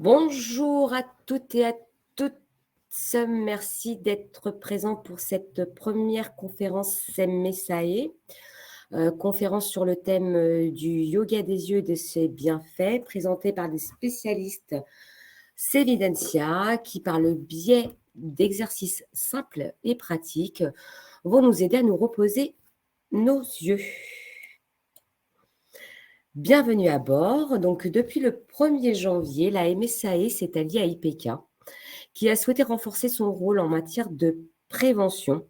Bonjour à toutes et à toutes. Merci d'être présents pour cette première conférence SEM-MESAE, conférence sur le thème du yoga des yeux et de ses bienfaits, présentée par des spécialistes Sevidentia qui, par le biais d'exercices simples et pratiques, vont nous aider à nous reposer nos yeux. Bienvenue à bord. Donc, depuis le 1er janvier, la MSAE s'est alliée à IPK, qui a souhaité renforcer son rôle en matière de prévention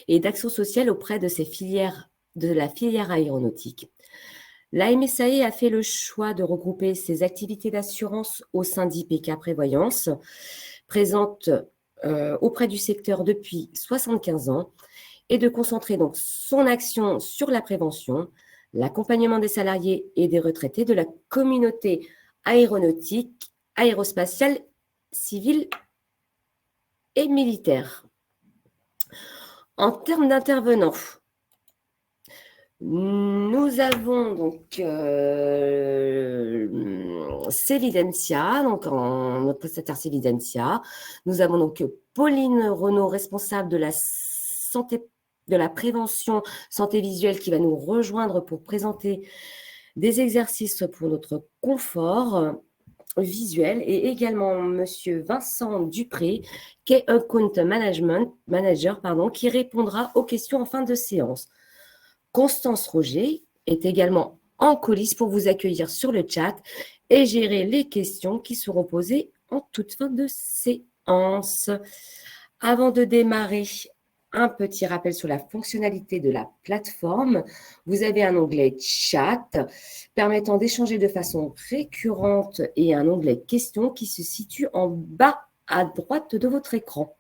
et d'action sociale auprès de la filière aéronautique. La MSAE a fait le choix de regrouper ses activités d'assurance au sein d'IPK Prévoyance, présente auprès du secteur depuis 75 ans, et de concentrer donc son action sur la prévention, l'accompagnement des salariés et des retraités de la communauté aéronautique, aérospatiale, civile et militaire. En termes d'intervenants, nous avons donc Sevidentia, donc notre prestataire Sevidentia. Nous avons donc Pauline Renaud, responsable de la santé, de la prévention santé visuelle, qui va nous rejoindre pour présenter des exercices pour notre confort visuel, et également Monsieur Vincent Dupré, qui est Account Manager, qui répondra aux questions en fin de séance. Constance Roger est également en coulisses pour vous accueillir sur le chat et gérer les questions qui seront posées en toute fin de séance. Avant de démarrer, un petit rappel sur la fonctionnalité de la plateforme. Vous avez un onglet chat permettant d'échanger de façon récurrente et un onglet questions qui se situe en bas à droite de votre écran.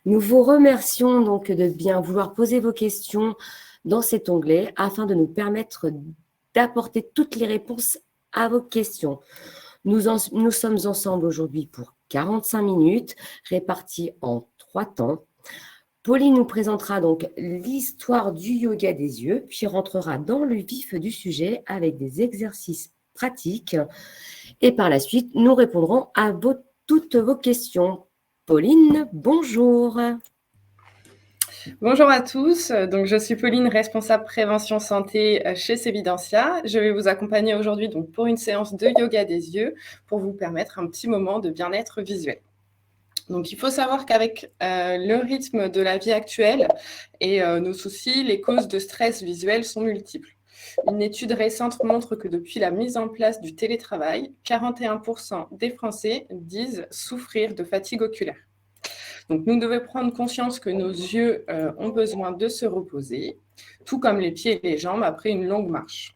Nous vous remercions donc de bien vouloir poser vos questions dans cet onglet afin de nous permettre d'apporter toutes les réponses à vos questions. Nous sommes ensemble aujourd'hui pour 45 minutes, réparties en 3 temps. Pauline nous présentera donc l'histoire du yoga des yeux, puis rentrera dans le vif du sujet avec des exercices pratiques. Et par la suite, nous répondrons à toutes vos questions. Pauline, bonjour. Bonjour à tous, donc je suis Pauline, responsable prévention santé chez Sevidentia. Je vais vous accompagner aujourd'hui donc pour une séance de yoga des yeux pour vous permettre un petit moment de bien-être visuel. Donc il faut savoir qu'avec le rythme de la vie actuelle et nos soucis, les causes de stress visuel sont multiples. Une étude récente montre que depuis la mise en place du télétravail, 41% des Français disent souffrir de fatigue oculaire. Donc, nous devons prendre conscience que nos yeux ont besoin de se reposer, tout comme les pieds et les jambes après une longue marche.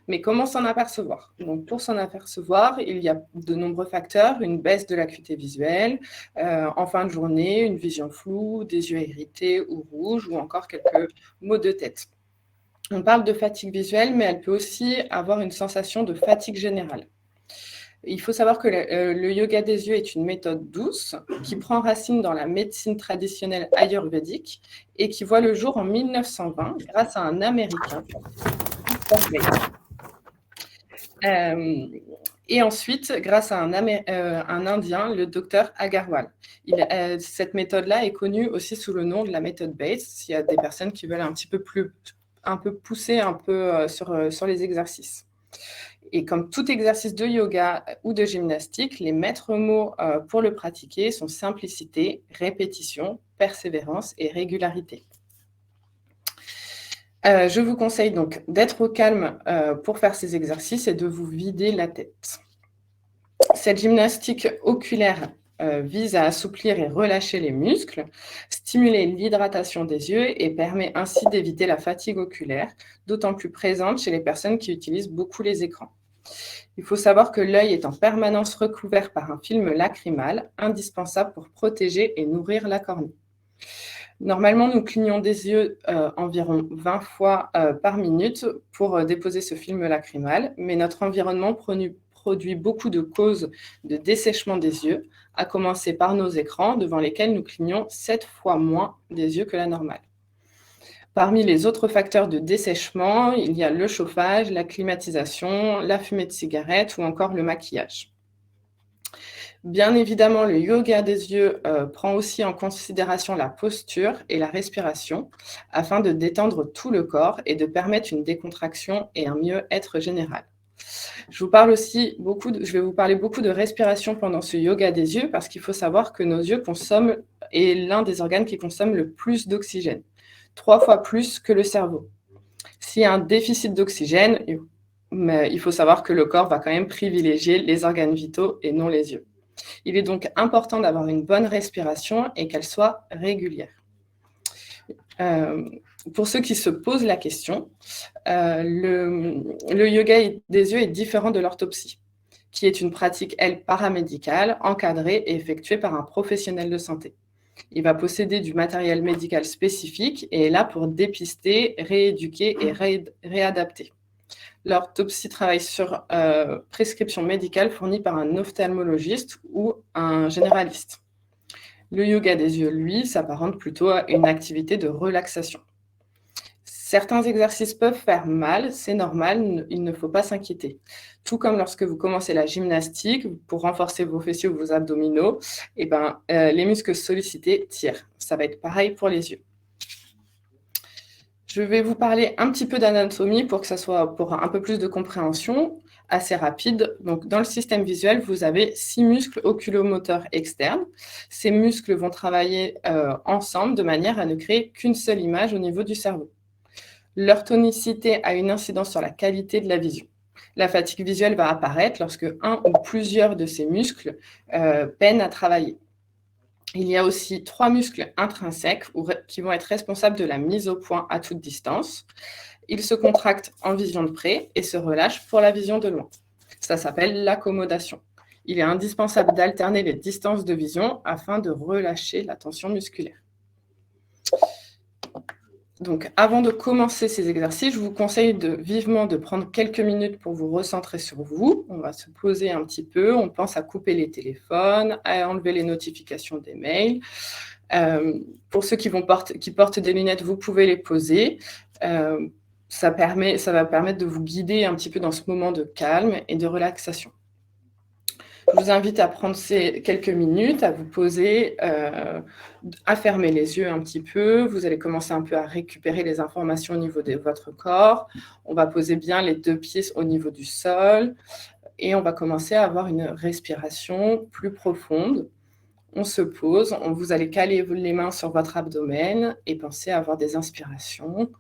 Mais comment s'en apercevoir? Donc, pour s'en apercevoir, il y a de nombreux facteurs, une baisse de l'acuité visuelle, en fin de journée, une vision floue, des yeux irrités ou rouges, ou encore quelques maux de tête. On parle de fatigue visuelle, mais elle peut aussi avoir une sensation de fatigue générale. Il faut savoir que le yoga des yeux est une méthode douce qui prend racine dans la médecine traditionnelle ayurvédique et qui voit le jour en 1920 grâce à un Américain. Et ensuite, grâce à un Indien, le docteur Agarwal. Cette méthode-là est connue aussi sous le nom de la méthode Bates, s'il y a des personnes qui veulent un peu pousser sur les exercices. Et comme tout exercice de yoga ou de gymnastique, les maîtres mots pour le pratiquer sont simplicité, répétition, persévérance et régularité. Je vous conseille donc d'être au calme pour faire ces exercices et de vous vider la tête. Cette gymnastique oculaire vise à assouplir et relâcher les muscles, stimuler l'hydratation des yeux et permet ainsi d'éviter la fatigue oculaire, d'autant plus présente chez les personnes qui utilisent beaucoup les écrans. Il faut savoir que l'œil est en permanence recouvert par un film lacrymal, indispensable pour protéger et nourrir la cornée. Normalement, nous clignons des yeux environ 20 fois par minute pour déposer ce film lacrymal, mais notre environnement produit beaucoup de causes de dessèchement des yeux, à commencer par nos écrans, devant lesquels nous clignons 7 fois moins des yeux que la normale. Parmi les autres facteurs de dessèchement, il y a le chauffage, la climatisation, la fumée de cigarette ou encore le maquillage. Bien évidemment, le yoga des yeux prend aussi en considération la posture et la respiration afin de détendre tout le corps et de permettre une décontraction et un mieux-être général. Je vais vous parler beaucoup de respiration pendant ce yoga des yeux parce qu'il faut savoir que nos yeux est l'un des organes qui consomme le plus d'oxygène, 3 fois plus que le cerveau. S'il y a un déficit d'oxygène, mais il faut savoir que le corps va quand même privilégier les organes vitaux et non les yeux. Il est donc important d'avoir une bonne respiration et qu'elle soit régulière. Pour ceux qui se posent la question, le yoga des yeux est différent de l'orthopsie, qui est une pratique, elle, paramédicale, encadrée et effectuée par un professionnel de santé. Il va posséder du matériel médical spécifique et est là pour dépister, rééduquer et réadapter. L'orthopsie travaille sur prescription médicale fournie par un ophtalmologiste ou un généraliste. Le yoga des yeux, lui, s'apparente plutôt à une activité de relaxation. Certains exercices peuvent faire mal, c'est normal, il ne faut pas s'inquiéter. Tout comme lorsque vous commencez la gymnastique, pour renforcer vos fessiers ou vos abdominaux, les muscles sollicités tirent. Ça va être pareil pour les yeux. Je vais vous parler un petit peu d'anatomie pour que ça soit pour un peu plus de compréhension, assez rapide. Donc, dans le système visuel, vous avez 6 muscles oculomoteurs externes. Ces muscles vont travailler ensemble de manière à ne créer qu'une seule image au niveau du cerveau. Leur tonicité a une incidence sur la qualité de la vision. La fatigue visuelle va apparaître lorsque un ou plusieurs de ces muscles peinent à travailler. Il y a aussi 3 muscles intrinsèques qui vont être responsables de la mise au point à toute distance. Ils se contractent en vision de près et se relâchent pour la vision de loin. Ça s'appelle l'accommodation. Il est indispensable d'alterner les distances de vision afin de relâcher la tension musculaire. Donc, avant de commencer ces exercices, je vous conseille vivement de prendre quelques minutes pour vous recentrer sur vous. On va se poser un petit peu. On pense à couper les téléphones, à enlever les notifications des mails. Pour ceux qui portent des lunettes, vous pouvez les poser. Ça va permettre de vous guider un petit peu dans ce moment de calme et de relaxation. Je vous invite à prendre ces quelques minutes, à vous poser, à fermer les yeux un petit peu. Vous allez commencer un peu à récupérer les informations au niveau de votre corps. On va poser bien les 2 pieds au niveau du sol et on va commencer à avoir une respiration plus profonde. On se pose, vous allez caler les mains sur votre abdomen et penser à avoir des inspirations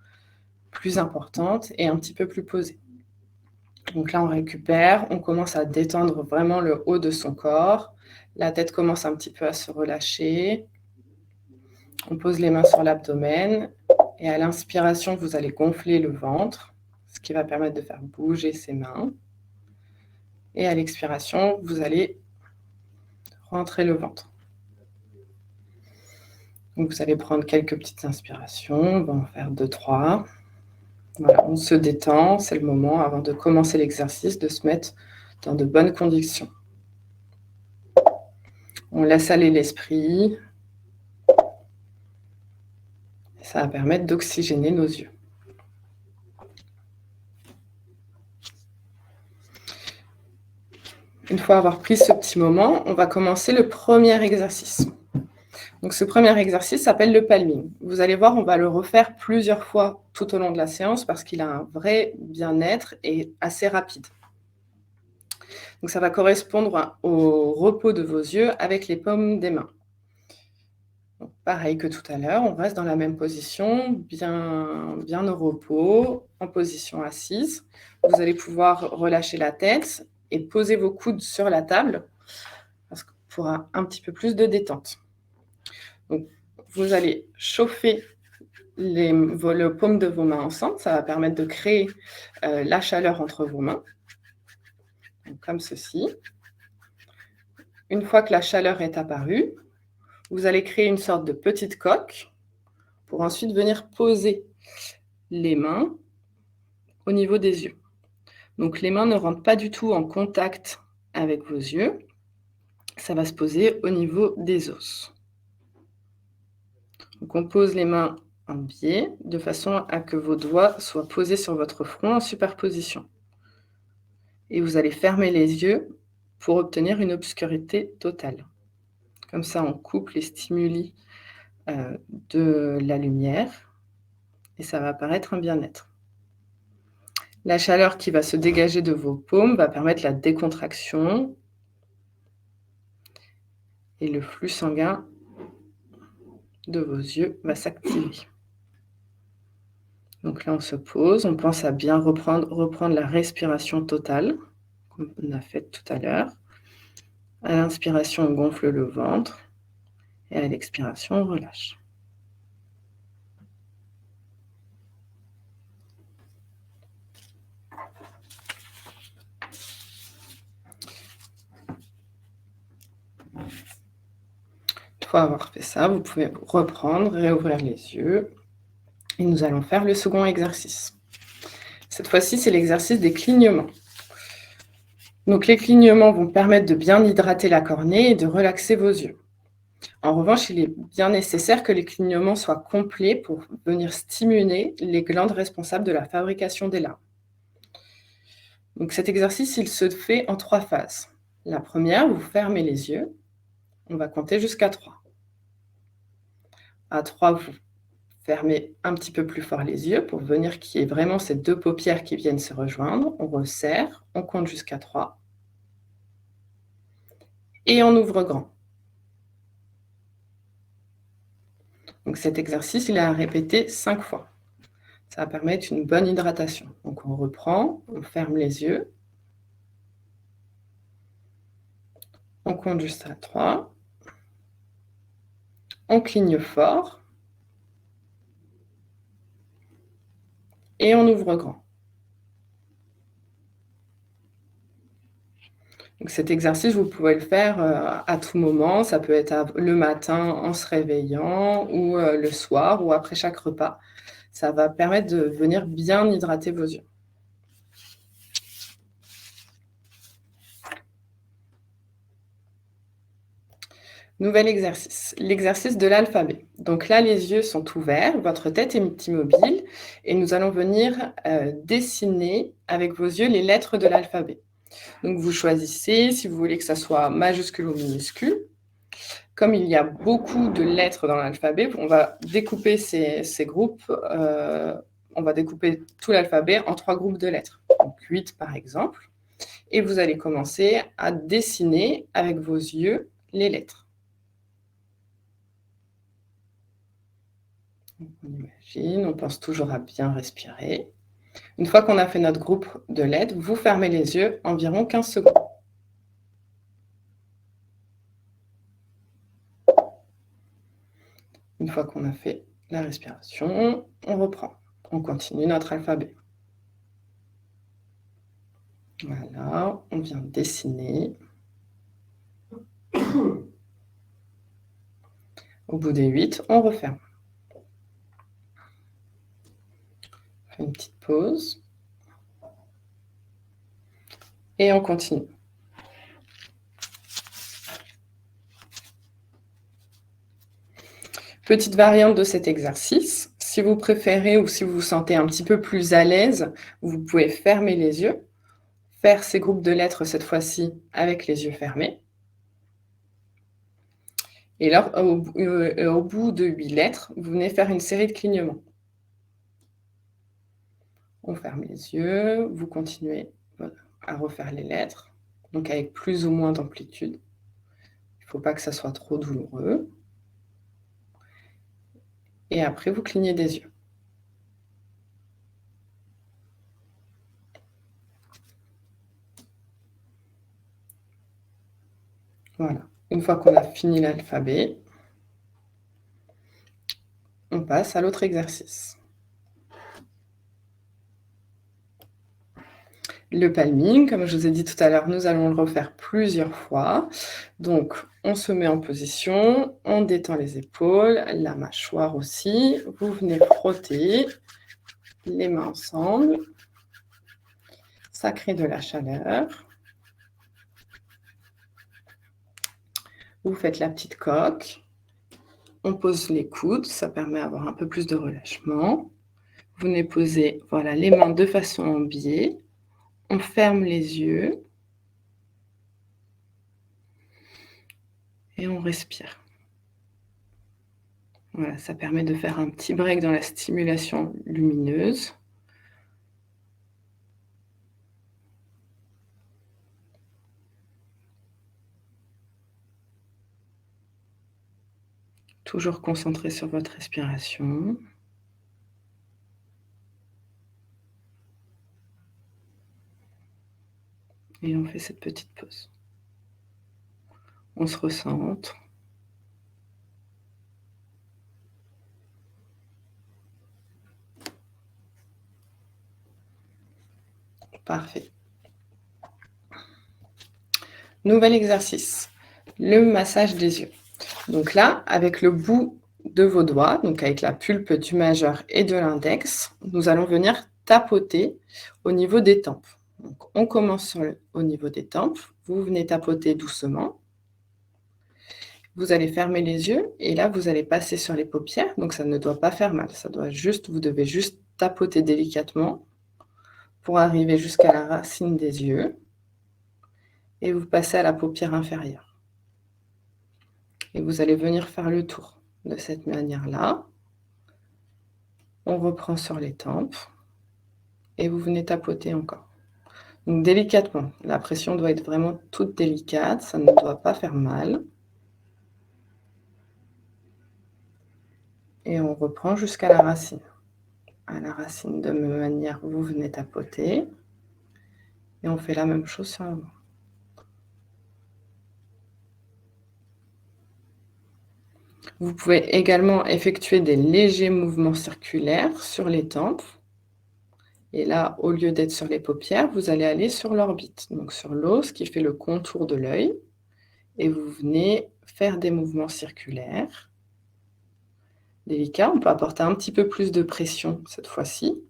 plus importantes et un petit peu plus posées. Donc là, on récupère, on commence à détendre vraiment le haut de son corps. La tête commence un petit peu à se relâcher. On pose les mains sur l'abdomen. Et à l'inspiration, vous allez gonfler le ventre, ce qui va permettre de faire bouger ses mains. Et à l'expiration, vous allez rentrer le ventre. Donc vous allez prendre quelques petites inspirations. On va en faire 2, 3. Voilà, on se détend, c'est le moment, avant de commencer l'exercice, de se mettre dans de bonnes conditions. On laisse aller l'esprit. Ça va permettre d'oxygéner nos yeux. Une fois avoir pris ce petit moment, on va commencer le premier exercice. Donc, ce premier exercice s'appelle le palming. Vous allez voir, on va le refaire plusieurs fois tout au long de la séance parce qu'il a un vrai bien-être et assez rapide. Donc, ça va correspondre au repos de vos yeux avec les paumes des mains. Donc, pareil que tout à l'heure, on reste dans la même position, bien au repos, en position assise. Vous allez pouvoir relâcher la tête et poser vos coudes sur la table pour un petit peu plus de détente. Donc, vous allez chauffer les paumes de vos mains ensemble. Ça va permettre de créer la chaleur entre vos mains. Donc, comme ceci. Une fois que la chaleur est apparue, vous allez créer une sorte de petite coque pour ensuite venir poser les mains au niveau des yeux. Donc, les mains ne rentrent pas du tout en contact avec vos yeux. Ça va se poser au niveau des os. Donc, on pose les mains en biais de façon à que vos doigts soient posés sur votre front en superposition. Et vous allez fermer les yeux pour obtenir une obscurité totale. Comme ça, on coupe les stimuli de la lumière et ça va apparaître un bien-être. La chaleur qui va se dégager de vos paumes va permettre la décontraction et le flux sanguin de vos yeux va s'activer. Donc là, on se pose, on pense à bien reprendre la respiration totale, comme on a fait tout à l'heure. À l'inspiration, on gonfle le ventre et à l'expiration, on relâche. Une fois avoir fait ça, vous pouvez reprendre, réouvrir les yeux et nous allons faire le second exercice. Cette fois-ci, c'est l'exercice des clignements. Donc les clignements vont permettre de bien hydrater la cornée et de relaxer vos yeux. En revanche, il est bien nécessaire que les clignements soient complets pour venir stimuler les glandes responsables de la fabrication des larmes. Donc cet exercice, il se fait en 3 phases. La première, vous fermez les yeux. On va compter jusqu'à 3. À 3, vous fermez un petit peu plus fort les yeux pour venir qu'il y ait vraiment ces 2 paupières qui viennent se rejoindre. On resserre, on compte jusqu'à 3. Et on ouvre grand. Donc cet exercice, il est à répéter 5 fois. Ça va permettre une bonne hydratation. Donc on reprend, on ferme les yeux. On compte jusqu'à 3. On cligne fort. Et on ouvre grand. Donc cet exercice, vous pouvez le faire à tout moment. Ça peut être le matin en se réveillant ou le soir ou après chaque repas. Ça va permettre de venir bien hydrater vos yeux. Nouvel exercice, l'exercice de l'alphabet. Donc là, les yeux sont ouverts, votre tête est immobile et nous allons venir dessiner avec vos yeux les lettres de l'alphabet. Donc vous choisissez si vous voulez que ça soit majuscule ou minuscule. Comme il y a beaucoup de lettres dans l'alphabet, on va découper ces groupes, on va découper tout l'alphabet en 3 groupes de lettres. Donc 8 par exemple. Et vous allez commencer à dessiner avec vos yeux les lettres. On imagine, on pense toujours à bien respirer. Une fois qu'on a fait notre groupe de lettres, vous fermez les yeux environ 15 secondes. Une fois qu'on a fait la respiration, on reprend. On continue notre alphabet. Voilà, on vient dessiner. Au bout des 8, on referme. On fait une petite pause. Et on continue. Petite variante de cet exercice. Si vous préférez ou si vous vous sentez un petit peu plus à l'aise, vous pouvez fermer les yeux, faire ces groupes de lettres cette fois-ci avec les yeux fermés. Et là, au bout de 8 lettres, vous venez faire une série de clignements. On ferme les yeux, vous continuez à refaire les lettres, donc avec plus ou moins d'amplitude. Il ne faut pas que ça soit trop douloureux. Et après, vous clignez des yeux. Voilà. Une fois qu'on a fini l'alphabet, on passe à l'autre exercice. Le palming, comme je vous ai dit tout à l'heure, nous allons le refaire plusieurs fois. Donc, on se met en position, on détend les épaules, la mâchoire aussi. Vous venez frotter les mains ensemble. Ça crée de la chaleur. Vous faites la petite coque. On pose les coudes, ça permet d'avoir un peu plus de relâchement. Vous venez poser voilà, les mains de façon en biais. On ferme les yeux. Et on respire. Voilà, ça permet de faire un petit break dans la stimulation lumineuse. Toujours concentré sur votre respiration. Et on fait cette petite pause. On se recentre. Parfait. Nouvel exercice, le massage des yeux. Donc là, avec le bout de vos doigts, donc avec la pulpe du majeur et de l'index, nous allons venir tapoter au niveau des tempes. Donc on commence au niveau des tempes, vous venez tapoter doucement. Vous allez fermer les yeux et là, vous allez passer sur les paupières, donc ça ne doit pas faire mal. Vous devez juste tapoter délicatement pour arriver jusqu'à la racine des yeux et vous passez à la paupière inférieure. Et vous allez venir faire le tour de cette manière-là. On reprend sur les tempes et vous venez tapoter encore. Donc délicatement, la pression doit être vraiment toute délicate, ça ne doit pas faire mal. Et on reprend jusqu'à la racine. À la racine, de même manière, vous venez tapoter. Et on fait la même chose sur la main. Vous pouvez également effectuer des légers mouvements circulaires sur les tempes. Et là, au lieu d'être sur les paupières, vous allez aller sur l'orbite, donc sur l'os qui fait le contour de l'œil. Et vous venez faire des mouvements circulaires. Délicat, on peut apporter un petit peu plus de pression cette fois-ci,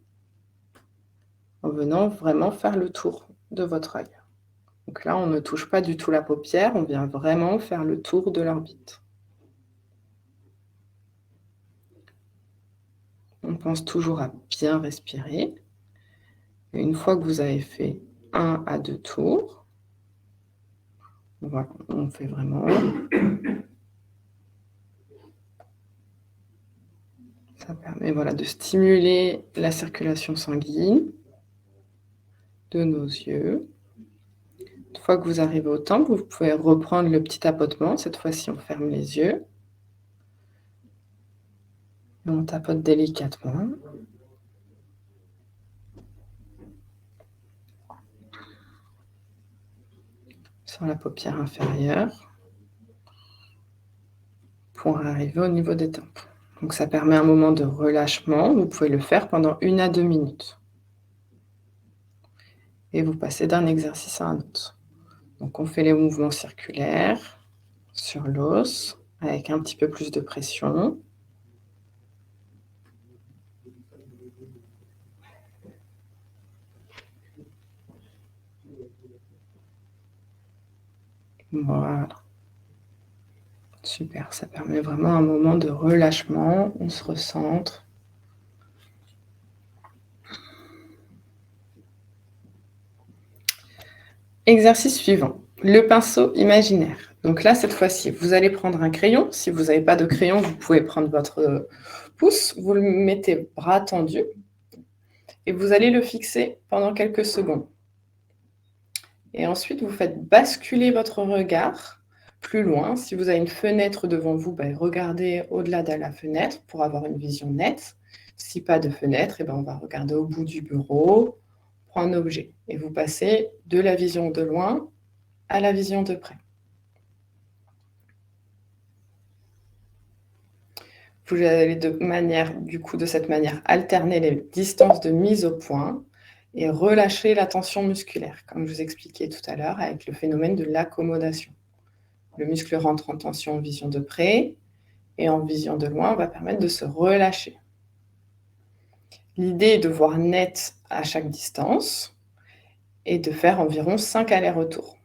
en venant vraiment faire le tour de votre œil. Donc là, on ne touche pas du tout la paupière, on vient vraiment faire le tour de l'orbite. On pense toujours à bien respirer. Et une fois que vous avez fait 1 à 2 tours, voilà, on fait vraiment. Ça permet de stimuler la circulation sanguine de nos yeux. Une fois que vous arrivez au temple, vous pouvez reprendre le petit tapotement. Cette fois-ci, on ferme les yeux. Et on tapote délicatement. Sur la paupière inférieure. Pour arriver au niveau des tempes. Donc ça permet un moment de relâchement. Vous pouvez le faire pendant 1 à 2 minutes. Et vous passez d'un exercice à un autre. Donc on fait les mouvements circulaires sur l'os avec un petit peu plus de pression. Voilà. Super, ça permet vraiment un moment de relâchement. On se recentre. Exercice suivant, le pinceau imaginaire. Donc là, cette fois-ci, vous allez prendre un crayon. Si vous n'avez pas de crayon, vous pouvez prendre votre pouce. Vous le mettez bras tendu et vous allez le fixer pendant quelques secondes. Et ensuite, vous faites basculer votre regard plus loin. Si vous avez une fenêtre devant vous, regardez au-delà de la fenêtre pour avoir une vision nette. Si pas de fenêtre, on va regarder au bout du bureau, pour un objet. Et vous passez de la vision de loin à la vision de près. Vous allez de cette manière alterner les distances de mise au point et relâcher la tension musculaire, comme je vous expliquais tout à l'heure avec le phénomène de l'accommodation. Le muscle rentre en tension en vision de près et en vision de loin va permettre de se relâcher. L'idée est de voir net à chaque distance et de faire environ 5 allers-retours.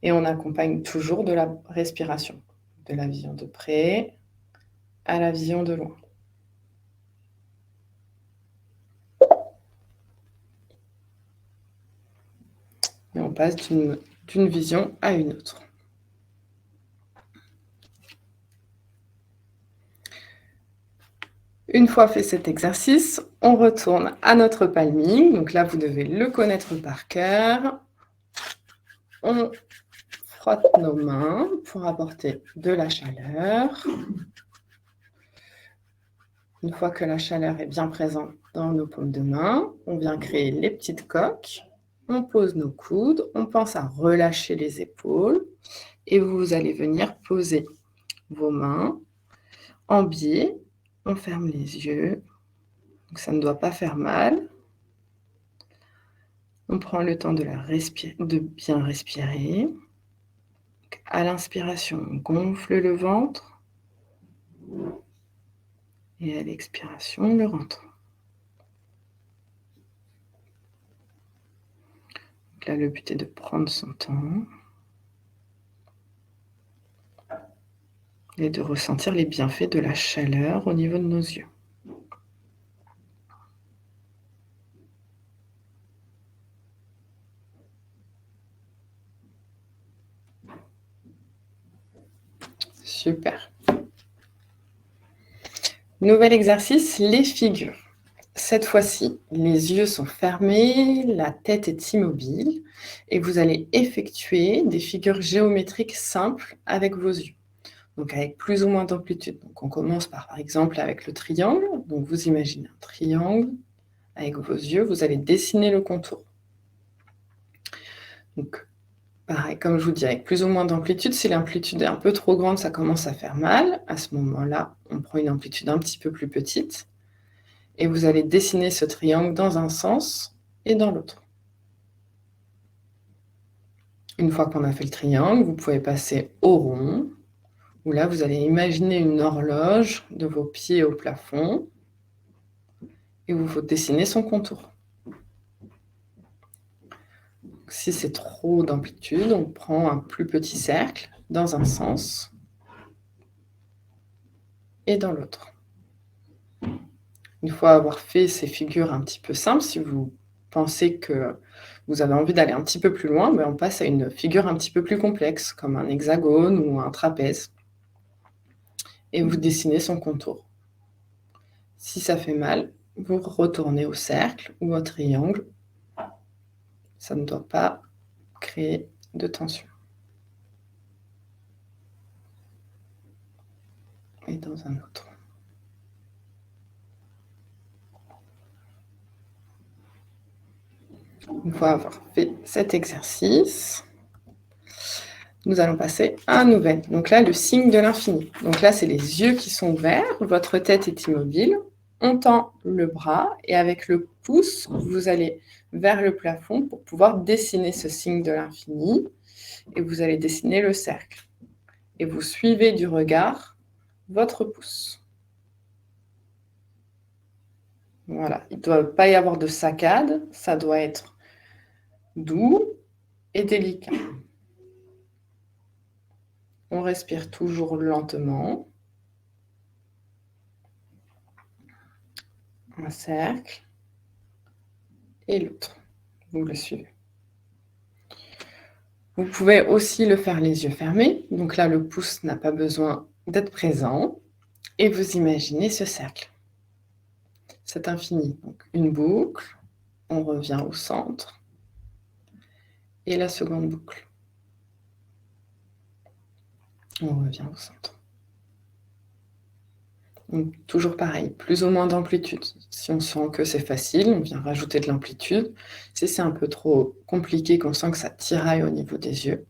Et on accompagne toujours de la respiration, de la vision de près à la vision de loin. Et on passe d'une vision à une autre. Une fois fait cet exercice, on retourne à notre palming. Donc là, vous devez le connaître par cœur. On frotte nos mains pour apporter de la chaleur. Une fois que la chaleur est bien présente dans nos paumes de main, on vient créer les petites coques. On pose nos coudes, on pense à relâcher les épaules et vous allez venir poser vos mains en biais. On ferme les yeux, donc ça ne doit pas faire mal. On prend le temps de bien respirer. À l'inspiration, on gonfle le ventre et à l'expiration, le rentre. Donc là, le but est de prendre son temps et de ressentir les bienfaits de la chaleur au niveau de nos yeux. Super. Nouvel exercice, les figures. Cette fois-ci, les yeux sont fermés, la tête est immobile et vous allez effectuer des figures géométriques simples avec vos yeux. Donc avec plus ou moins d'amplitude. Donc on commence par exemple avec le triangle. Donc vous imaginez un triangle. Avec vos yeux, vous allez dessiner le contour. Donc pareil, comme je vous dis, avec plus ou moins d'amplitude, si l'amplitude est un peu trop grande, ça commence à faire mal. À ce moment-là, on prend une amplitude un petit peu plus petite. Et vous allez dessiner ce triangle dans un sens et dans l'autre. Une fois qu'on a fait le triangle, vous pouvez passer au rond, où là, vous allez imaginer une horloge de vos pieds au plafond, et vous dessiner son contour. Si c'est trop d'amplitude, on prend un plus petit cercle dans un sens et dans l'autre. Une fois avoir fait ces figures un petit peu simples, si vous pensez que vous avez envie d'aller un petit peu plus loin, on passe à une figure un petit peu plus complexe, comme un hexagone ou un trapèze. Et vous dessinez son contour. Si ça fait mal, vous retournez au cercle ou au triangle. Ça ne doit pas créer de tension. Et dans un autre. Une fois avoir fait cet exercice, nous allons passer à un nouvel. Donc là, le signe de l'infini. Donc là, c'est les yeux qui sont ouverts, votre tête est immobile, on tend le bras et avec le pouce, vous allez vers le plafond pour pouvoir dessiner ce signe de l'infini et vous allez dessiner le cercle. Et vous suivez du regard votre pouce. Voilà, il ne doit pas y avoir de saccade, ça doit être doux et délicat. On respire toujours lentement. Un cercle et l'autre. Vous le suivez. Vous pouvez aussi le faire les yeux fermés. Donc là, le pouce n'a pas besoin d'être présent. Et vous imaginez ce cercle. C'est infini. Donc une boucle, on revient au centre. Et la seconde boucle. On revient au centre. Donc, toujours pareil, plus ou moins d'amplitude. Si on sent que c'est facile, on vient rajouter de l'amplitude. Si c'est un peu trop compliqué, qu'on sent que ça tiraille au niveau des yeux,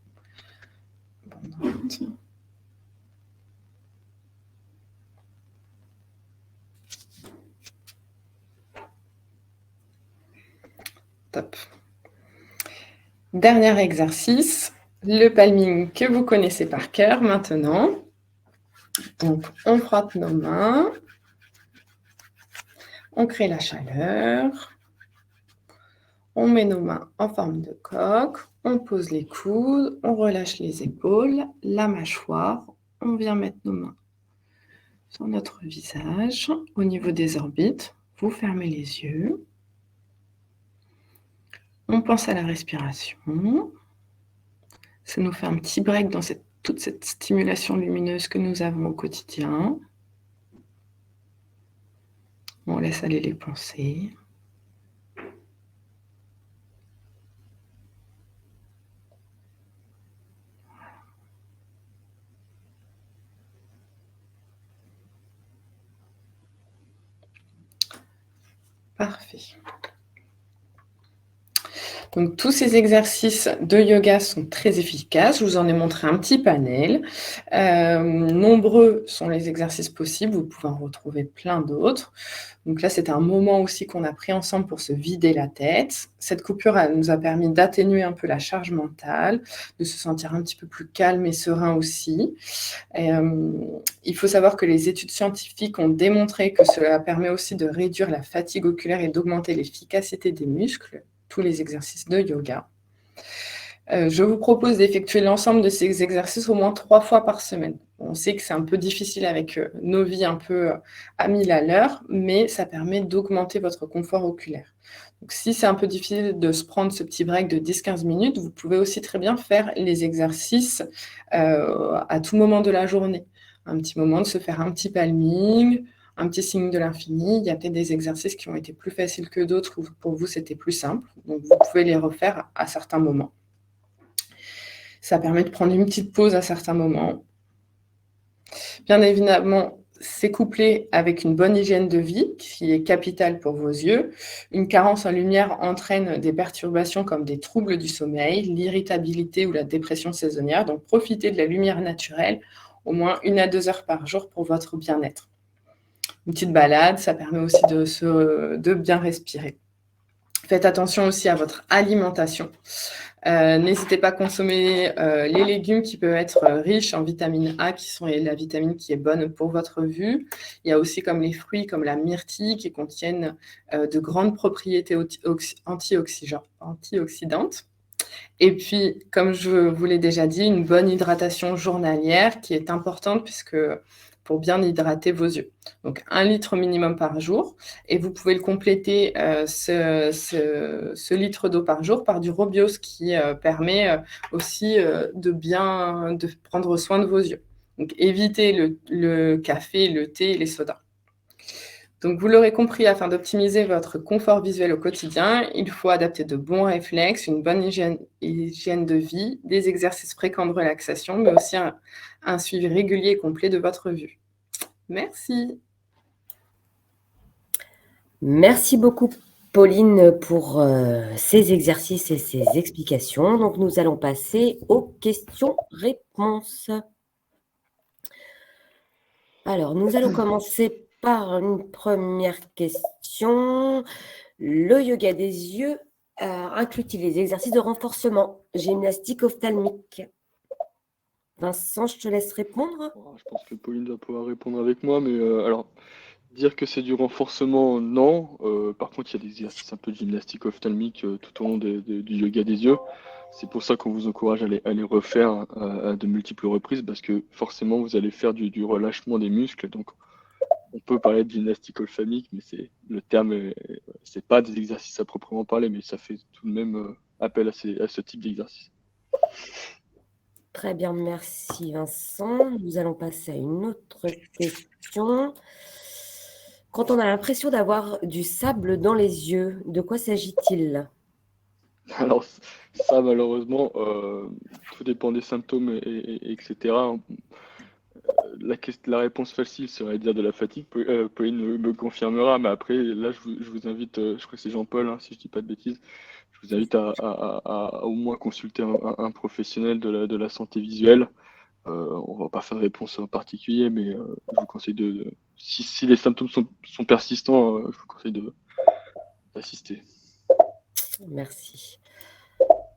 top. Dernier exercice, le palming que vous connaissez par cœur maintenant. Donc, on frotte nos mains, on crée la chaleur, on met nos mains en forme de coque, on pose les coudes, on relâche les épaules, la mâchoire, on vient mettre nos mains sur notre visage, au niveau des orbites, vous fermez les yeux. On pense à la respiration. Ça nous fait un petit break dans toute cette stimulation lumineuse que nous avons au quotidien. On laisse aller les pensées. Parfait. Donc, tous ces exercices de yoga sont très efficaces. Je vous en ai montré un petit panel. Nombreux sont les exercices possibles. Vous pouvez en retrouver plein d'autres. Donc là, c'est un moment aussi qu'on a pris ensemble pour se vider la tête. Cette coupure elle nous a permis d'atténuer un peu la charge mentale, de se sentir un petit peu plus calme et serein aussi. Il faut savoir que les études scientifiques ont démontré que cela permet aussi de réduire la fatigue oculaire et d'augmenter l'efficacité des muscles, tous les exercices de yoga. Je vous propose d'effectuer l'ensemble de ces exercices au moins 3 fois par semaine. On sait que c'est un peu difficile avec nos vies un peu à 1000 à l'heure, mais ça permet d'augmenter votre confort oculaire. Donc, si c'est un peu difficile de se prendre ce petit break de 10-15 minutes, vous pouvez aussi très bien faire les exercices à tout moment de la journée. Un petit moment de se faire un petit palming, un petit signe de l'infini. Il y a peut-être des exercices qui ont été plus faciles que d'autres, ou pour vous c'était plus simple. Donc, vous pouvez les refaire à certains moments. Ça permet de prendre une petite pause à certains moments. Bien évidemment, c'est couplé avec une bonne hygiène de vie, qui est capitale pour vos yeux. Une carence en lumière entraîne des perturbations comme des troubles du sommeil, l'irritabilité ou la dépression saisonnière. Donc, profitez de la lumière naturelle au moins 1 à 2 heures par jour pour votre bien-être. Une petite balade, ça permet aussi de bien respirer. Faites attention aussi à votre alimentation. N'hésitez pas à consommer les légumes qui peuvent être riches en vitamine A, qui sont la vitamine qui est bonne pour votre vue. Il y a aussi comme les fruits, comme la myrtille, qui contiennent de grandes propriétés antioxydantes. Et puis, comme je vous l'ai déjà dit, une bonne hydratation journalière qui est importante puisque pour bien hydrater vos yeux. Donc, 1 litre minimum par jour. Et vous pouvez le compléter, ce litre d'eau par jour, par du Robios qui permet aussi de prendre soin de vos yeux. Donc, évitez le café, le thé et les sodas. Donc, vous l'aurez compris, afin d'optimiser votre confort visuel au quotidien, il faut adapter de bons réflexes, une bonne hygiène de vie, des exercices fréquents de relaxation, mais aussi un suivi régulier et complet de votre vue. Merci. Merci beaucoup, Pauline, pour ces exercices et ces explications. Donc, nous allons passer aux questions-réponses. Alors, nous allons commencer par une première question. Le yoga des yeux inclut-il les exercices de renforcement, gymnastique ophtalmique? Vincent, je te laisse répondre. Je pense que Pauline va pouvoir répondre avec moi, mais alors, dire que c'est du renforcement, non. Par contre, il y a des exercices un peu de gymnastique ophtalmique tout au long du yoga des yeux. C'est pour ça qu'on vous encourage à les refaire à de multiples reprises, parce que forcément, vous allez faire du relâchement des muscles. Donc, on peut parler de gymnastique ophtalmique, mais le terme, c'est pas des exercices à proprement parler, mais ça fait tout de même appel à ce type d'exercice. Très bien, merci Vincent. Nous allons passer à une autre question. Quand on a l'impression d'avoir du sable dans les yeux, de quoi s'agit-il? Alors, ça, malheureusement, tout dépend des symptômes, etc. La réponse facile serait de dire de la fatigue. Pauline me confirmera, mais après, là, je vous invite, je crois que c'est Jean-Paul, hein, si je ne dis pas de bêtises, je vous invite à au moins consulter un professionnel de la santé visuelle. On ne va pas faire de réponse en particulier, mais je vous conseille si les symptômes sont persistants, je vous conseille d'assister. Merci.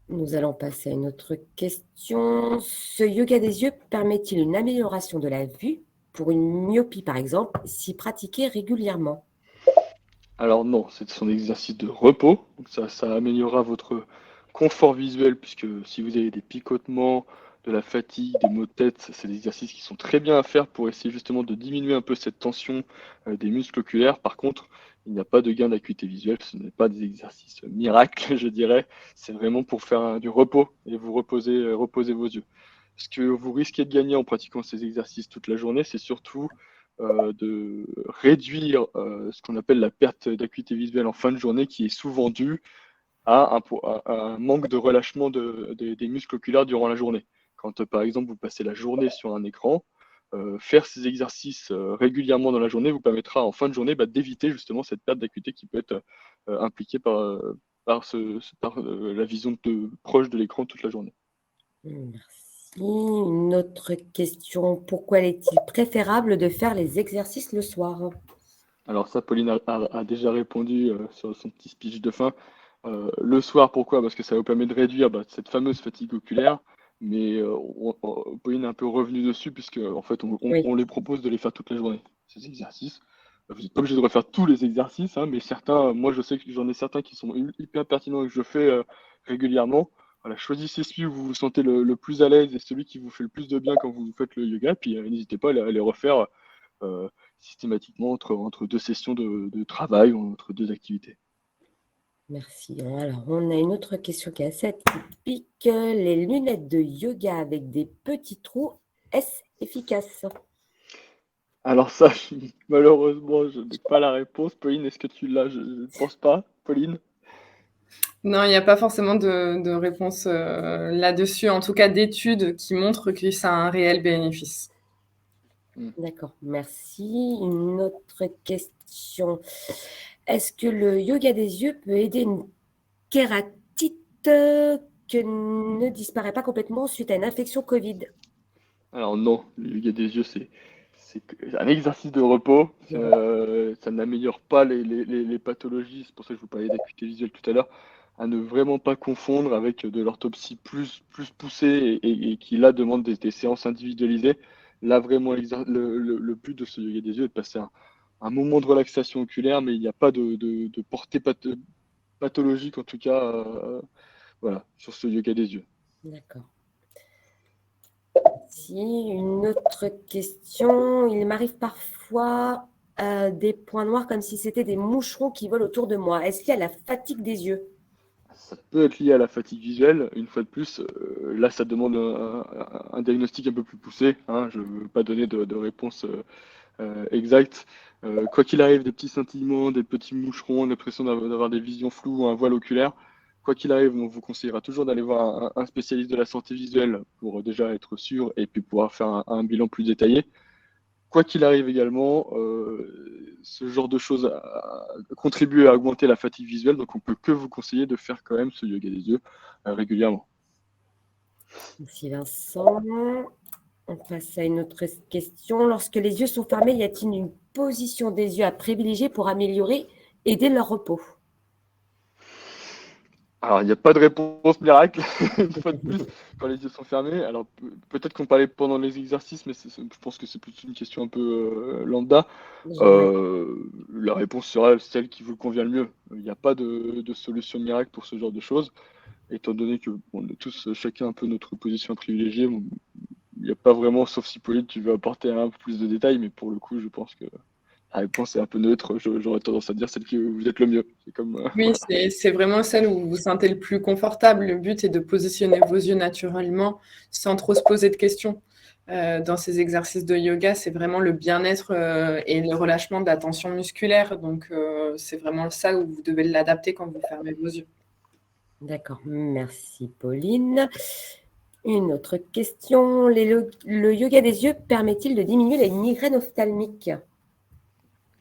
Nous allons passer à une autre question. Ce yoga des yeux permet-il une amélioration de la vue pour une myopie, par exemple, si pratiqué régulièrement? Alors non, ce sont des exercices de repos. Donc ça améliorera votre confort visuel, puisque si vous avez des picotements, de la fatigue, des maux de tête, c'est des exercices qui sont très bien à faire pour essayer justement de diminuer un peu cette tension des muscles oculaires. Par contre, il n'y a pas de gain d'acuité visuelle, ce n'est pas des exercices miracles, je dirais. C'est vraiment pour faire du repos et vous reposer vos yeux. Ce que vous risquez de gagner en pratiquant ces exercices toute la journée, c'est surtout de réduire ce qu'on appelle la perte d'acuité visuelle en fin de journée, qui est souvent due à un manque de relâchement des muscles oculaires durant la journée. Quand, par exemple, vous passez la journée sur un écran, faire ces exercices régulièrement dans la journée vous permettra en fin de journée d'éviter justement cette perte d'acuité qui peut être impliquée par la vision proche de l'écran toute la journée. Merci. Une autre question. Pourquoi est-il préférable de faire les exercices le soir? Alors ça, Pauline a déjà répondu sur son petit speech de fin. Le soir, pourquoi? Parce que ça vous permet de réduire cette fameuse fatigue oculaire. Mais Pauline est un peu revenu dessus, puisque en fait, Oui, on les propose de les faire toute la journée, ces exercices. Vous n'êtes pas obligé de refaire tous les exercices, hein, mais certains, moi je sais que j'en ai certains qui sont hyper pertinents et que je fais régulièrement. Voilà, choisissez celui où vous vous sentez le plus à l'aise et celui qui vous fait le plus de bien quand vous faites le yoga. Puis n'hésitez pas à les refaire euh, systématiquement entre deux sessions de travail ou entre deux activités. merci. Alors, on a une autre question qui est assez atypique. Les lunettes de yoga avec des petits trous, est-ce efficace? Alors ça, malheureusement, je n'ai pas la réponse. Pauline, est-ce que tu l'as? Je ne pense pas. Pauline? Non, il n'y a pas forcément de réponse là-dessus, en tout cas d'études qui montrent que ça a un réel bénéfice. D'accord, merci. Une autre question. Est-ce que le yoga des yeux peut aider une kératite que ne disparaît pas complètement suite à une infection Covid? Alors non, le yoga des yeux, c'est un exercice de repos. Ça n'améliore pas les pathologies. C'est pour ça que je vous parlais d'acuité visuelle tout à l'heure. À ne vraiment pas confondre avec de l'orthopsie plus poussée et qui là demande des séances individualisées. Là vraiment, le but de ce yoga des yeux est de passer un moment de relaxation oculaire, mais il n'y a pas de portée pathologique en tout cas voilà, sur ce yoga des yeux. D'accord. Si, une autre question. Il m'arrive parfois des points noirs comme si c'était des moucherons qui volent autour de moi. Est-ce qu'il y a la fatigue des yeux? Ça peut être lié à la fatigue visuelle. Une fois de plus, là, ça demande un diagnostic un peu plus poussé, hein. Je ne veux pas donner de réponse exacte. Quoi qu'il arrive, des petits scintillements, des petits moucherons, l'impression d'avoir des visions floues ou un voile oculaire, quoi qu'il arrive, on vous conseillera toujours d'aller voir un spécialiste de la santé visuelle pour déjà être sûr et puis pouvoir faire un bilan plus détaillé. Quoi qu'il arrive également, ce genre de choses contribue à augmenter la fatigue visuelle, donc on peut que vous conseiller de faire quand même ce yoga des yeux régulièrement. Merci Vincent. On passe à une autre question. Lorsque les yeux sont fermés, y a-t-il une position des yeux à privilégier pour améliorer, aider leur repos? Alors, il n'y a pas de réponse miracle, une fois de plus, quand les yeux sont fermés. Alors, peut-être qu'on parlait pendant les exercices, mais je pense que c'est plutôt une question un peu lambda. La réponse sera celle qui vous convient le mieux. Il n'y a pas de solution miracle pour ce genre de choses, étant donné que on est tous chacun un peu notre position privilégiée. Il n'y a pas vraiment, sauf si Pauline, tu veux apporter un peu plus de détails, mais pour le coup, je pense que la réponse est un peu neutre. J'aurais tendance à dire celle qui vous êtes le mieux. C'est comme, Oui, c'est vraiment celle où vous vous sentez le plus confortable. Le but est de positionner vos yeux naturellement sans trop se poser de questions. Dans ces exercices de yoga, c'est vraiment le bien-être et le relâchement de la tension musculaire. Donc, c'est vraiment ça où vous devez l'adapter quand vous fermez vos yeux. D'accord, merci Pauline. Une autre question. Le yoga des yeux permet-il de diminuer les migraines ophtalmiques?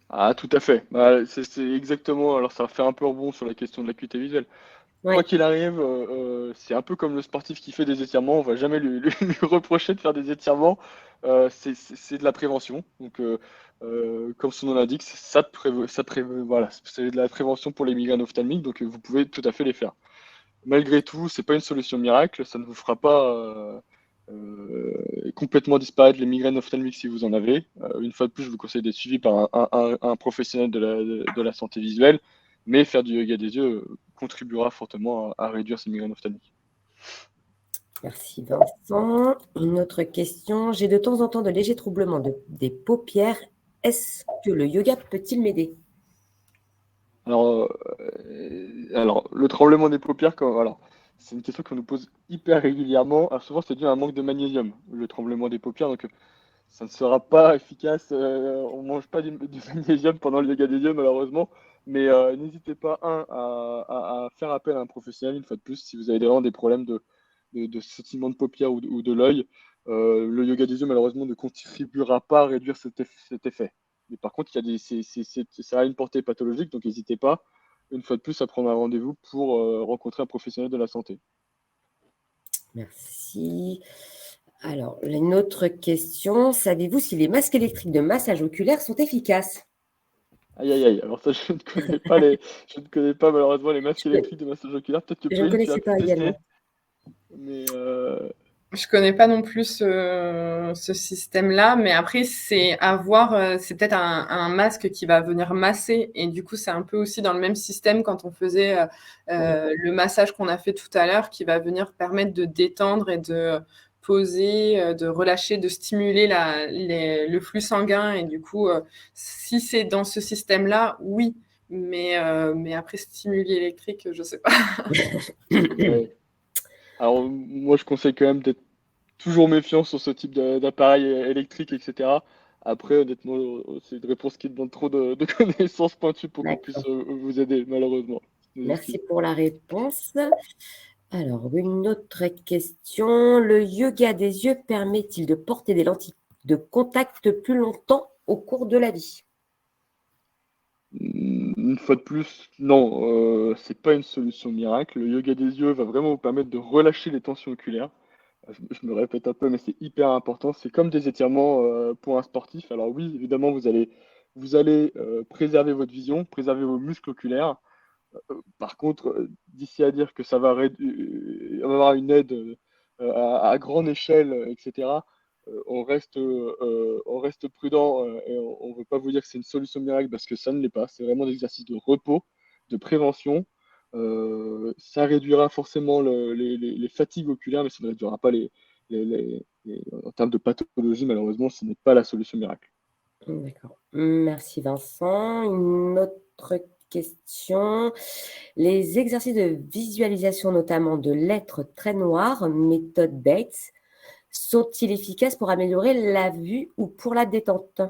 Ah, tout à fait. Bah, c'est exactement. Alors, ça fait un peu rebond sur la question de l'acuité visuelle. Ouais, Quoi qu'il arrive, c'est un peu comme le sportif qui fait des étirements. On va jamais lui reprocher de faire des étirements. C'est de la prévention. Donc, comme son nom l'indique, voilà, c'est de la prévention pour les migraines ophtalmiques. Donc, vous pouvez tout à fait les faire. Malgré tout, c'est pas une solution miracle. Ça ne vous fera pas complètement disparaître les migraines ophtalmiques si vous en avez. Une fois de plus, je vous conseille d'être suivi par un professionnel de la santé visuelle, mais faire du yoga des yeux contribuera fortement à réduire ces migraines ophtalmiques. merci Vincent. Une autre question. J'ai de temps en temps de légers troublements des paupières. Est-ce que le yoga peut-il m'aider? Alors, le tremblement des paupières, c'est une question qu'on nous pose hyper régulièrement. Alors, souvent, c'est dû à un manque de magnésium, le tremblement des paupières. Donc, ça ne sera pas efficace. On ne mange pas du magnésium pendant le yoga des yeux, malheureusement. Mais n'hésitez pas, à faire appel à un professionnel, une fois de plus, si vous avez vraiment des problèmes de sautillement de paupières ou de l'œil. Le yoga des yeux, malheureusement, ne contribuera pas à réduire cet effet. Mais par contre, ça a une portée pathologique, donc n'hésitez pas, une fois de plus, à prendre un rendez-vous pour rencontrer un professionnel de la santé. Merci. Alors, une autre question. Savez-vous si les masques électriques de massage oculaire sont efficaces? Aïe, aïe, aïe. Alors ça, je ne connais pas malheureusement les masques électriques de massage oculaire. Peut-être que Je ne Pauline, tu as connaissais pu pas tester. également. Mais Je connais pas non plus ce système-là, mais après, c'est à voir, c'est peut-être un masque qui va venir masser, et du coup, c'est un peu aussi dans le même système quand on faisait le massage qu'on a fait tout à l'heure, qui va venir permettre de détendre et de poser, de relâcher, de stimuler le flux sanguin, et du coup, si c'est dans ce système-là, oui, mais après, stimuler électrique, je sais pas. ouais. Alors moi, je conseille quand même d'être toujours méfiant sur ce type d'appareil électrique, etc. Après, honnêtement, c'est une réponse qui demande trop de connaissances pointues pour qu'on puisse D'accord. vous aider, malheureusement. Je nous Merci excuse. pour la réponse. Alors, une autre question. Le yoga des yeux permet-il de porter des lentilles de contact plus longtemps au cours de la vie? Une fois de plus, non, c'est pas une solution miracle. Le yoga des yeux va vraiment vous permettre de relâcher les tensions oculaires. Je me répète un peu, mais c'est hyper important. C'est comme des étirements pour un sportif. Alors oui, évidemment, vous allez préserver votre vision, préserver vos muscles oculaires. Par contre, d'ici à dire que ça va avoir une aide à grande échelle, etc., on reste prudent et on ne veut pas vous dire que c'est une solution miracle parce que ça ne l'est pas. C'est vraiment des exercices de repos, de prévention. Ça réduira forcément les fatigues oculaires, mais ça ne réduira pas en termes de pathologie, malheureusement, ce n'est pas la solution miracle. D'accord. Merci Vincent. Une autre question. Les exercices de visualisation, notamment de lettres très noires, méthode Bates, sont-ils efficaces pour améliorer la vue ou pour la détente?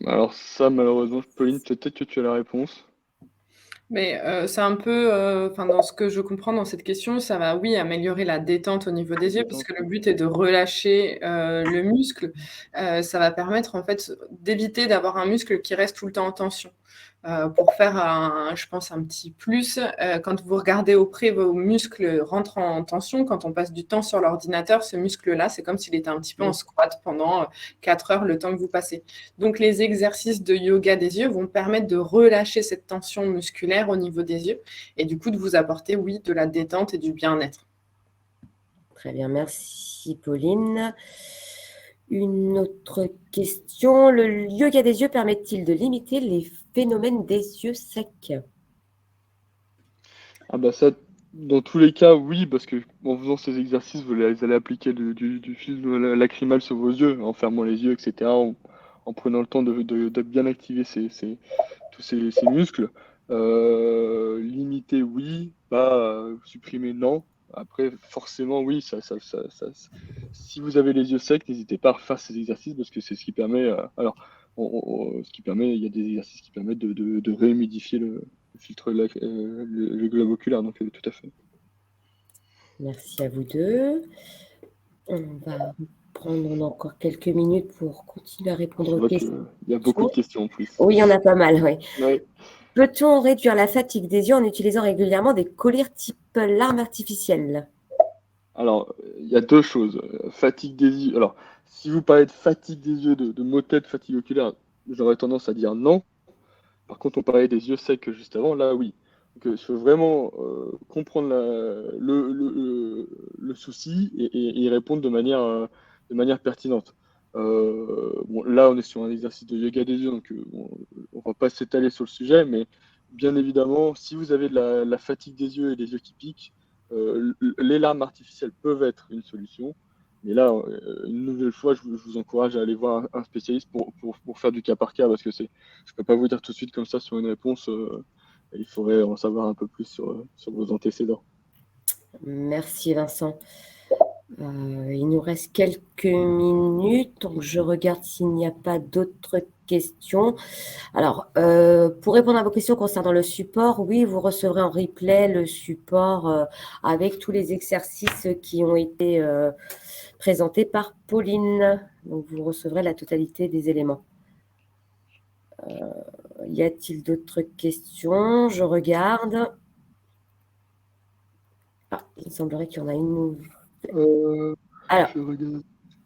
Alors ça, malheureusement, Pauline, peut-être que tu as la réponse. Mais c'est un peu, enfin, dans ce que je comprends dans cette question, ça va, oui, améliorer la détente au niveau des yeux, Détente. puisque le but est de relâcher le muscle. Ça va permettre en fait d'éviter d'avoir un muscle qui reste tout le temps en tension. Pour faire je pense, un petit plus, quand vous regardez au près, vos muscles rentrent en tension. Quand on passe du temps sur l'ordinateur, ce muscle-là, c'est comme s'il était un petit peu en squat pendant 4 heures, le temps que vous passez. Donc, les exercices de yoga des yeux vont permettre de relâcher cette tension musculaire au niveau des yeux et du coup de vous apporter, oui, de la détente et du bien-être. Très bien, merci Pauline. Une autre question. Le yoga des yeux permet-il de limiter les phénomènes des yeux secs? Ah bah ça, dans tous les cas, oui, parce que en faisant ces exercices, vous allez appliquer du fil lacrymal sur vos yeux, en fermant les yeux, etc., en prenant le temps de bien activer tous ces muscles. Limiter, oui, supprimer, non. Après, forcément, oui, si vous avez les yeux secs, n'hésitez pas à refaire ces exercices parce que c'est ce qui permet. Ce qui permet, il y a des exercices qui permettent de réhumidifier le filtre, le globe oculaire, donc tout à fait. Merci à vous deux. On va prendre encore quelques minutes pour continuer à répondre Je aux vois questions. qu'il y a beaucoup de questions en plus. Oui, il y en a pas mal, oui. Ouais. Peut-on réduire la fatigue des yeux en utilisant régulièrement des collyres type larmes artificielles? Alors, il y a deux choses. Fatigue des yeux. Alors, si vous parlez de fatigue des yeux, de maux de tête, fatigue oculaire, j'aurais tendance à dire non. Par contre, on parlait des yeux secs juste avant, là oui. Donc, il faut vraiment comprendre le souci et y répondre de manière pertinente. Bon, là, on est sur un exercice de yoga des yeux, donc on ne va pas s'étaler sur le sujet, mais bien évidemment, si vous avez de la fatigue des yeux et des yeux qui piquent, les larmes artificielles peuvent être une solution. Mais là, une nouvelle fois, je vous encourage à aller voir un spécialiste pour faire du cas par cas, parce que je ne peux pas vous dire tout de suite comme ça sur une réponse. Il faudrait en savoir un peu plus sur vos antécédents. Merci Vincent. Il nous reste quelques minutes, donc je regarde s'il n'y a pas d'autres questions. Alors, pour répondre à vos questions concernant le support, oui, vous recevrez en replay le support avec tous les exercices qui ont été présentés par Pauline. Donc, vous recevrez la totalité des éléments. Y a-t-il d'autres questions? Je regarde. Ah, il semblerait qu'il y en a une. Alors, Je regarde.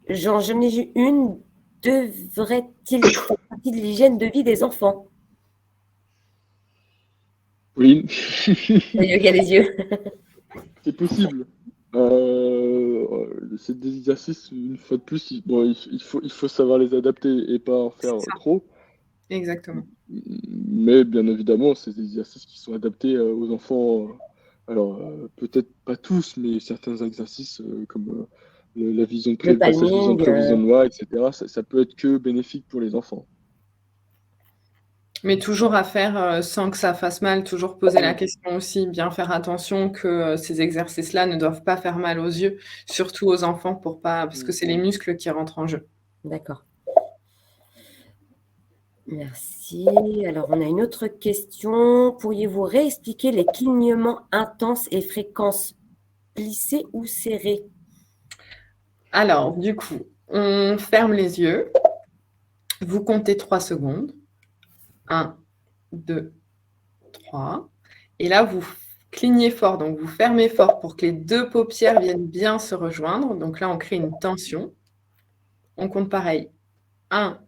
j'en ai eu une. Devrait-il faire partie de l'hygiène de vie des enfants? Oui, Le yoga des yeux. c'est possible. C'est des exercices, une fois de plus, il faut savoir les adapter et pas en faire C'est ça. trop. Exactement. Mais bien évidemment, c'est des exercices qui sont adaptés aux enfants. Alors, peut-être pas tous, mais certains exercices comme la vision Le le passage vision palming. prévisionnement, etc., ça peut être que bénéfique pour les enfants. Mais toujours à faire sans que ça fasse mal, toujours poser la question aussi, bien faire attention que ces exercices-là ne doivent pas faire mal aux yeux, surtout aux enfants, parce que c'est les muscles qui rentrent en jeu. D'accord. Merci. Alors, on a une autre question. Pourriez-vous réexpliquer les clignements intenses et fréquences plissées ou serrées? Alors, du coup, on ferme les yeux. Vous comptez 3 secondes. 1, 2, 3. Et là, vous clignez fort, donc vous fermez fort pour que les 2 paupières viennent bien se rejoindre. Donc là, on crée une tension. On compte pareil. 1,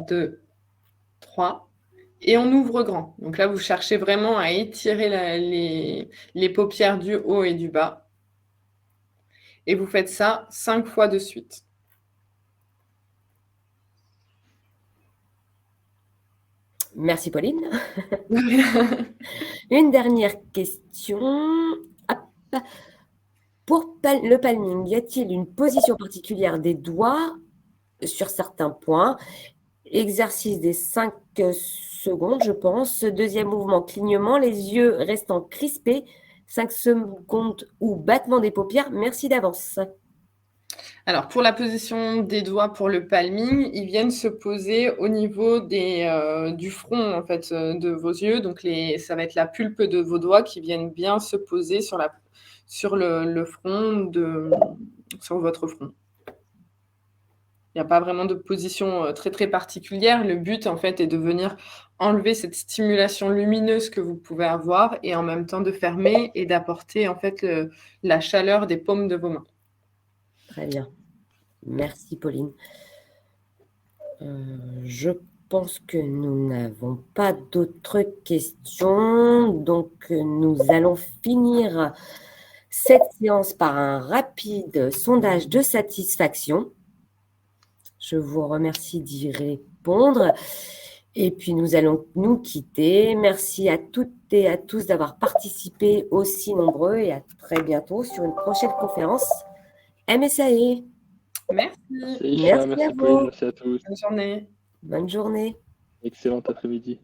2, 3. Et on ouvre grand. Donc là, vous cherchez vraiment à étirer les paupières du haut et du bas. Et vous faites ça 5 fois de suite. Merci, Pauline. Une dernière question. Hop. Pour le palming, y a-t-il une position particulière des doigts sur certains points? Exercice des 5 secondes, je pense. Deuxième mouvement, clignement, les yeux restant crispés. 5 secondes ou battement des paupières. Merci d'avance. Alors, pour la position des doigts pour le palming, ils viennent se poser au niveau du front en fait, de vos yeux. Donc, ça va être la pulpe de vos doigts qui viennent bien se poser sur le front, sur votre front. Il n'y a pas vraiment de position très, très particulière. Le but, en fait, est de venir enlever cette stimulation lumineuse que vous pouvez avoir et en même temps de fermer et d'apporter, en fait, la chaleur des paumes de vos mains. Très bien. Merci, Pauline. Je pense que nous n'avons pas d'autres questions. Donc, nous allons finir cette séance par un rapide sondage de satisfaction. Je vous remercie d'y répondre. Et puis, nous allons nous quitter. Merci à toutes et à tous d'avoir participé aussi nombreux et à très bientôt sur une prochaine conférence MSAE. Merci. Merci, merci à Pauline, vous. merci à tous. Bonne journée. Bonne journée. Excellent après-midi.